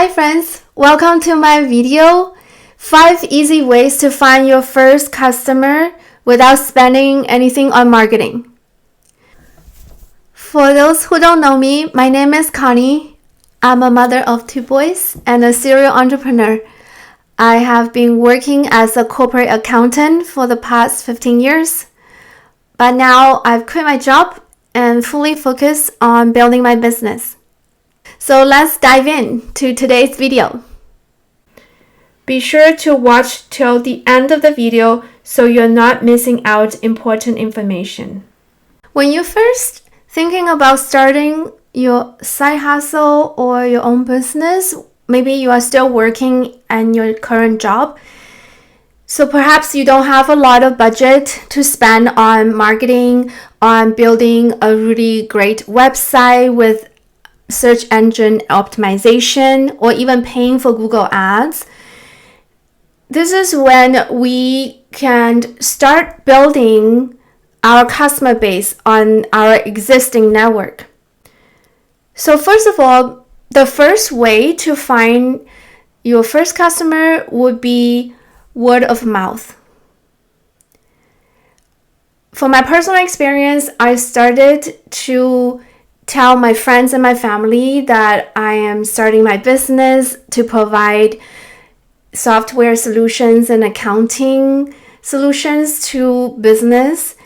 Hi friends, welcome to my video, 5 easy ways to find your first customer without spending anything on marketing. For those who don't know me, my name is Connie. I'm a mother of 2 boys and a serial entrepreneur. I have been working as a corporate accountant for the past 15 years, but now I've quit my job and fully focused on building my business. So let's dive in to today's video. Be sure to watch till the end of the video so you're not missing out important information. When you're first thinking about starting your side hustle or your own business, maybe you are still working at your current job, so perhaps you don't have a lot of budget to spend on marketing, on building a really great website with search engine optimization, or even paying for Google Ads. This is when we can start building our customer base on our existing network. So first of all, the first way to find your first customer would be word of mouth. For my personal experience, I started to tell my friends and my family that I am starting my business to provide software solutions and accounting solutions to business.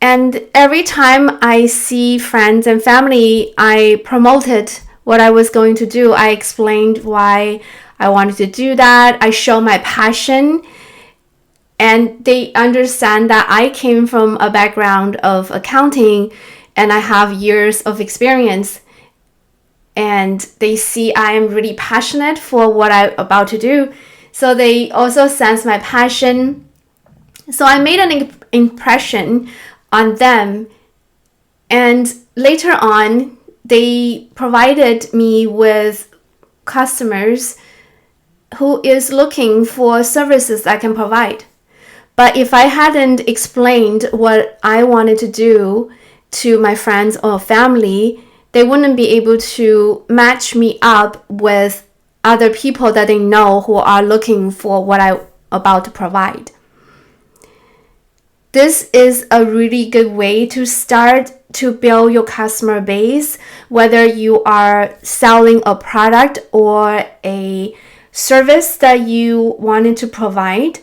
And every time I see friends and family, I promoted what I was going to do. I explained why I wanted to do that. I show my passion, and they understand that I came from a background of accounting and I have years of experience, and they see I am really passionate for what I'm about to do. So they also sense my passion. So I made an impression on them, and later on, they provided me with customers who is looking for services I can provide. But if I hadn't explained what I wanted to do to my friends or family, they wouldn't be able to match me up with other people that they know who are looking for what I'm about to provide. This is a really good way to start to build your customer base, whether you are selling a product or a service that you wanted to provide,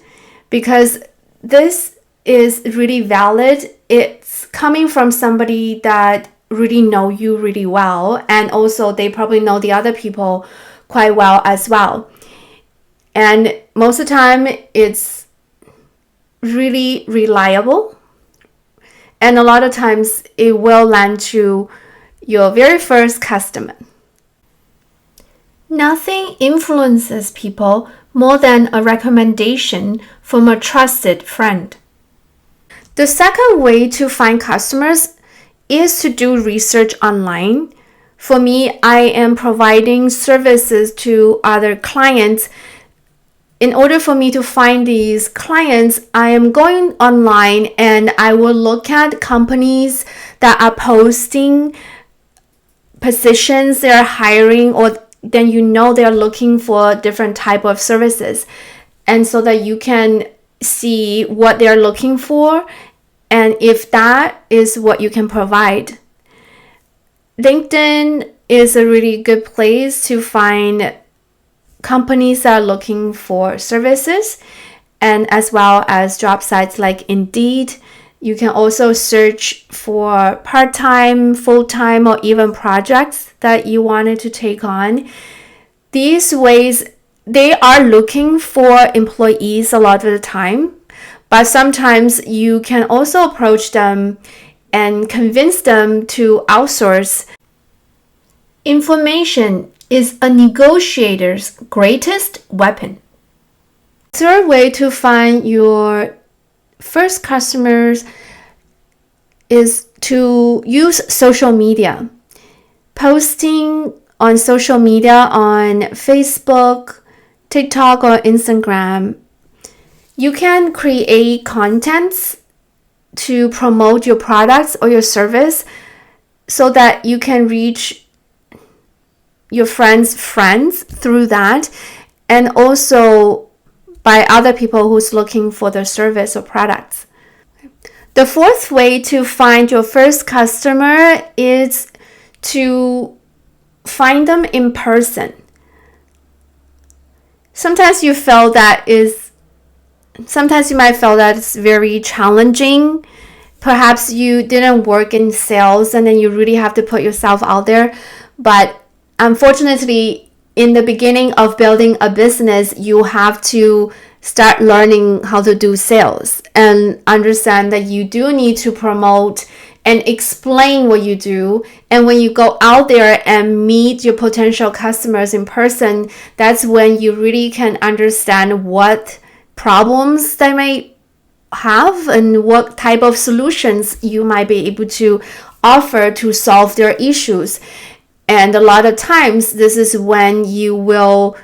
because this is really valid. It's coming from somebody that really know you really well, and also they probably know the other people quite well as well. And most of the time it's really reliable, and a lot of times it will land to your very first customer. Nothing influences people more than a recommendation from a trusted friend. The second way to find customers is to do research online. For me, I am providing services to other clients. In order for me to find these clients, I am going online and I will look at companies that are posting positions they're hiring, or then they're looking for different type of services, and so that you can see what they're looking for and if that is what you can provide. LinkedIn is a really good place to find companies that are looking for services, and as well as job sites like Indeed. You can also search for part-time, full-time, or even projects that you wanted to take on. These ways, they are looking for employees a lot of the time, but sometimes you can also approach them and convince them to outsource. Information is a negotiator's greatest weapon. Third way to find your first customers is to use social media. Posting on social media on Facebook, TikTok, or Instagram. You can create contents to promote your products or your service so that you can reach your friends' friends through that, and also by other people who's looking for the service or products. The fourth way to find your first customer is to find them in person. Sometimes you might feel that it's very challenging. Perhaps you didn't work in sales and then you really have to put yourself out there. But unfortunately, in the beginning of building a business, you have to start learning how to do sales and understand that you do need to promote and explain what you do. And when you go out there and meet your potential customers in person, that's when you really can understand what problems they may have and what type of solutions you might be able to offer to solve their issues. And a lot of times, this is when you will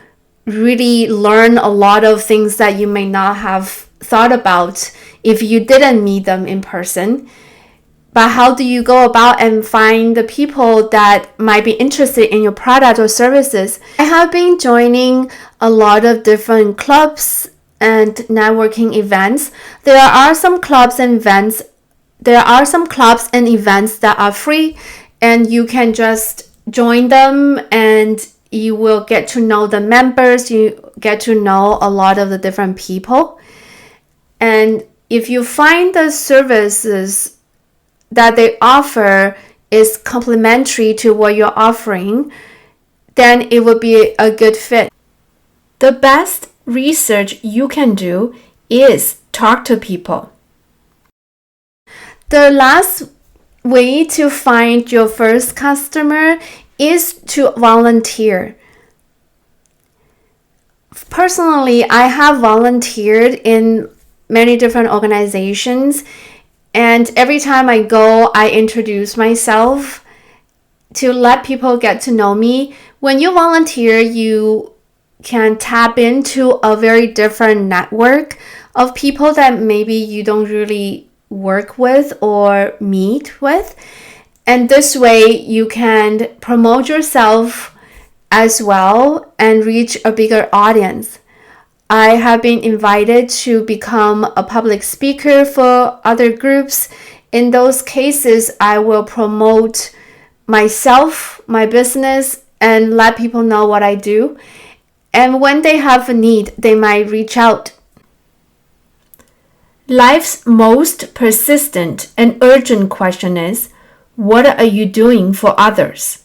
really learn a lot of things that you may not have thought about if you didn't meet them in person. But how do you go about and find the people that might be interested in your product or services? I have been joining a lot of different clubs and networking events. There are some clubs and events that are free, and you can just join them and you will get to know the members, you get to know a lot of the different people. And if you find the services that they offer is complementary to what you're offering, then it would be a good fit. The best research you can do is talk to people. The last way to find your first customer is to volunteer. Personally, I have volunteered in many different organizations, and every time I go, I introduce myself to let people get to know me. When you volunteer, you can tap into a very different network of people that maybe you don't really work with or meet with. And this way you can promote yourself as well and reach a bigger audience. I have been invited to become a public speaker for other groups. In those cases, I will promote myself, my business, and let people know what I do. And when they have a need, they might reach out. Life's most persistent and urgent question is, what are you doing for others?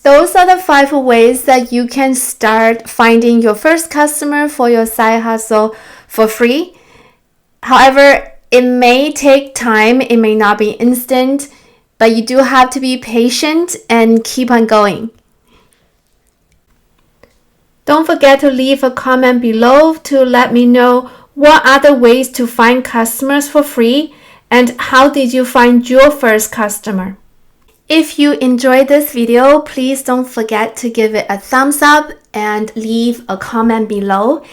Those are the 5 ways that you can start finding your first customer for your side hustle for free. However, it may take time, it may not be instant, but you do have to be patient and keep on going. Don't forget to leave a comment below to let me know what other ways to find customers for free and how did you find your first customer. If you enjoyed this video, please don't forget to give it a thumbs up and leave a comment below.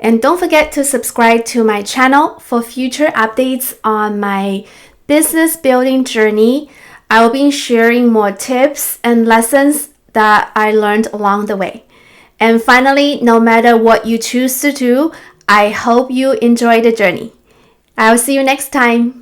And don't forget to subscribe to my channel for future updates on my business building journey. I will be sharing more tips and lessons that I learned along the way. And finally, no matter what you choose to do, I hope you enjoy the journey. I'll see you next time.